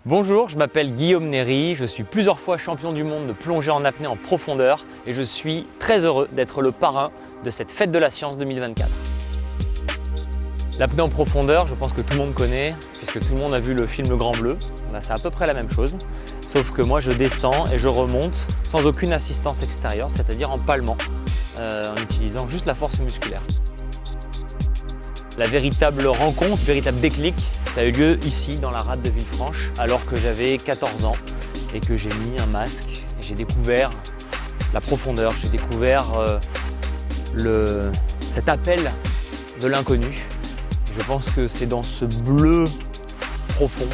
Bonjour, je m'appelle Guillaume Néry, je suis plusieurs fois champion du monde de plongée en apnée en profondeur et je suis très heureux d'être le parrain de cette Fête de la Science 2024. L'apnée en profondeur, je pense que tout le monde connaît, puisque tout le monde a vu le film Le Grand Bleu. Là, c'est à peu près la même chose, sauf que moi je descends et je remonte sans aucune assistance extérieure, c'est-à-dire en palmant, en utilisant juste la force musculaire. La véritable rencontre, le véritable déclic, ça a eu lieu ici, dans la rade de Villefranche, alors que j'avais 14 ans et que j'ai mis un masque. Et j'ai découvert la profondeur, j'ai découvert cet appel de l'inconnu. Je pense que c'est dans ce bleu profond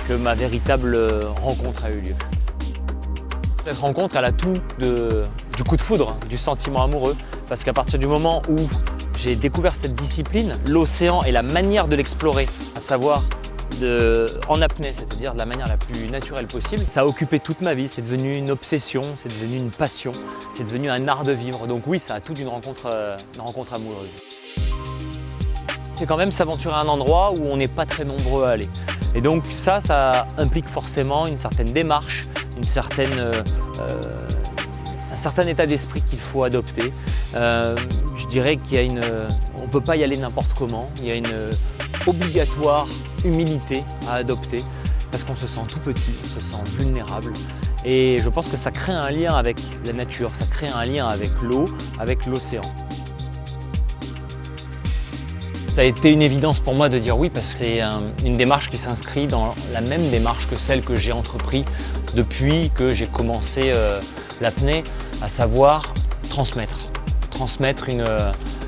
que ma véritable rencontre a eu lieu. Cette rencontre, elle a tout du coup de foudre, du sentiment amoureux, parce qu'à partir du moment où j'ai découvert cette discipline, l'océan et la manière de l'explorer, à savoir en apnée, c'est-à-dire de la manière la plus naturelle possible, ça a occupé toute ma vie, c'est devenu une obsession, c'est devenu une passion, c'est devenu un art de vivre. Donc oui, ça a tout d'une rencontre amoureuse. C'est quand même s'aventurer à un endroit où on n'est pas très nombreux à aller. Et donc ça implique forcément une certaine démarche, un certain état d'esprit qu'il faut adopter. Je dirais on ne peut pas y aller n'importe comment. Il y a une obligatoire humilité à adopter parce qu'on se sent tout petit, on se sent vulnérable. Et je pense que ça crée un lien avec la nature, ça crée un lien avec l'eau, avec l'océan. Ça a été une évidence pour moi de dire oui parce que c'est une démarche qui s'inscrit dans la même démarche que celle que j'ai entreprise depuis que j'ai commencé l'apnée, à savoir transmettre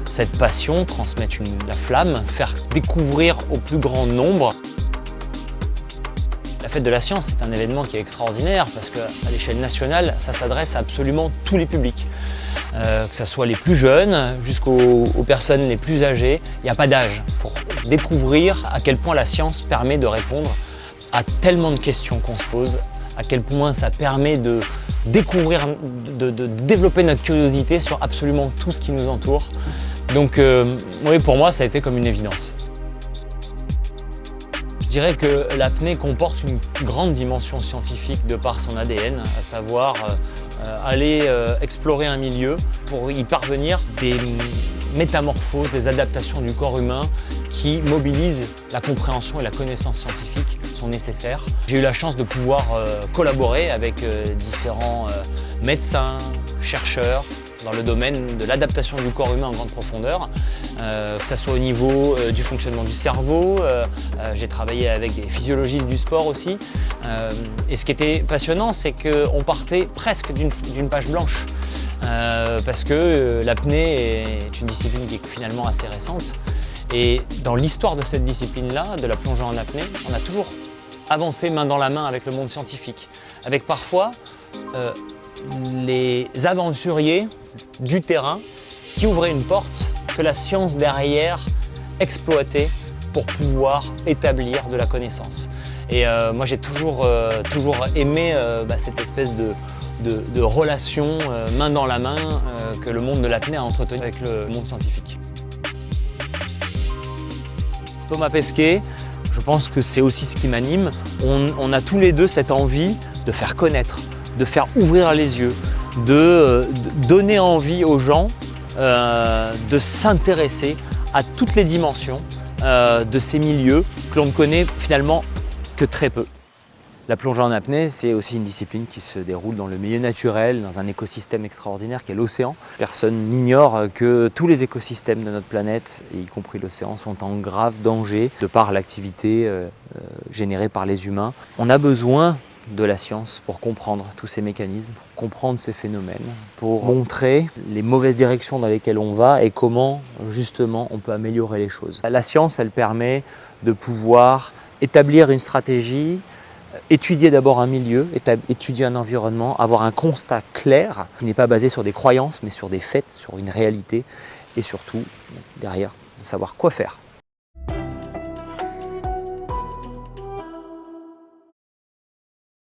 cette passion, transmettre la flamme, faire découvrir au plus grand nombre. La Fête de la Science, c'est un événement qui est extraordinaire parce qu'à l'échelle nationale, ça s'adresse à absolument tous les publics. Que ce soit les plus jeunes jusqu'aux personnes les plus âgées, il n'y a pas d'âge pour découvrir à quel point la science permet de répondre à tellement de questions qu'on se pose, à quel point ça permet de découvrir, de développer notre curiosité sur absolument tout ce qui nous entoure. Donc oui, pour moi, ça a été comme une évidence. Je dirais que l'apnée comporte une grande dimension scientifique de par son ADN, à savoir aller explorer un milieu pour y parvenir des métamorphoses, des adaptations du corps humain qui mobilisent la compréhension et la connaissance scientifique sont nécessaires. J'ai eu la chance de pouvoir collaborer avec différents médecins, chercheurs, dans le domaine de l'adaptation du corps humain en grande profondeur, que ce soit au niveau du fonctionnement du cerveau, j'ai travaillé avec des physiologistes du sport aussi. Et ce qui était passionnant, c'est qu'on partait presque d'une page blanche, parce que l'apnée est une discipline qui est finalement assez récente. Et dans l'histoire de cette discipline-là, de la plongée en apnée, on a toujours avancé main dans la main avec le monde scientifique, avec parfois les aventuriers du terrain qui ouvraient une porte que la science derrière exploitait pour pouvoir établir de la connaissance. Et moi j'ai toujours aimé cette espèce de relation main dans la main que le monde de l'apnée a entretenu avec le monde scientifique. Thomas Pesquet, je pense que c'est aussi ce qui m'anime. On a tous les deux cette envie de faire connaître, de faire ouvrir les yeux, de donner envie aux gens de s'intéresser à toutes les dimensions de ces milieux que l'on ne connaît finalement que très peu. La plongée en apnée, c'est aussi une discipline qui se déroule dans le milieu naturel, dans un écosystème extraordinaire qu'est l'océan. Personne n'ignore que tous les écosystèmes de notre planète, y compris l'océan, sont en grave danger de par l'activité générée par les humains. On a besoin de la science pour comprendre tous ces mécanismes, pour comprendre ces phénomènes, pour montrer les mauvaises directions dans lesquelles on va et comment justement on peut améliorer les choses. La science, elle permet de pouvoir établir une stratégie, étudier d'abord un milieu, étudier un environnement, avoir un constat clair qui n'est pas basé sur des croyances mais sur des faits, sur une réalité et surtout derrière savoir quoi faire.